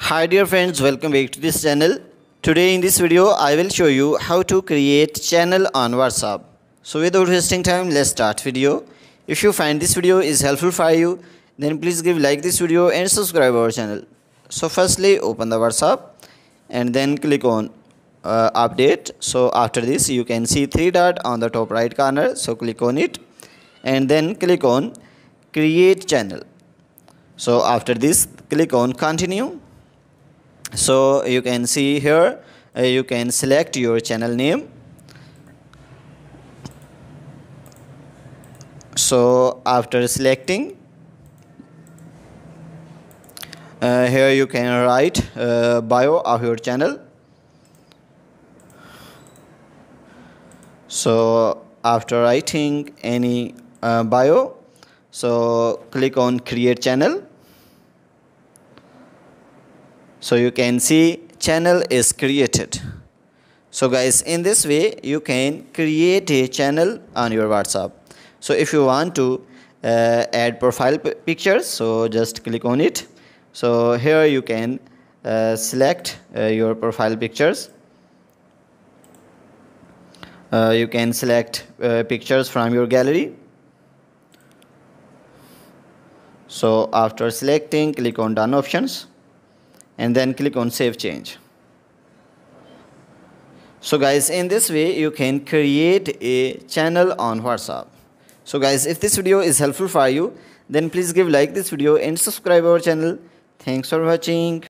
Hi dear friends, welcome back to this channel. Today in this video I will show you how to create channel on WhatsApp. So without wasting time, let's start video. If you find this video is helpful for you, then please give like this video and subscribe our channel. So firstly open the WhatsApp and then click on update. So after this you can see three dot on the top right corner, so click on it and then click on create channel. So after this click on continue. So you can see here you can select your channel name. So after selecting here you can write bio of your channel. So after writing any bio, so click on create channel. So you can see channel is created. So guys, in this way you can create a channel on your WhatsApp. So if you want to add profile pictures, so just click on it. So here you can select your profile pictures. You can select pictures from your gallery. So after selecting, click on done options and then click on save change. So guys, in this way you can create a channel on WhatsApp. So guys, if this video is helpful for you, then please give like this video and subscribe our channel. Thanks for watching.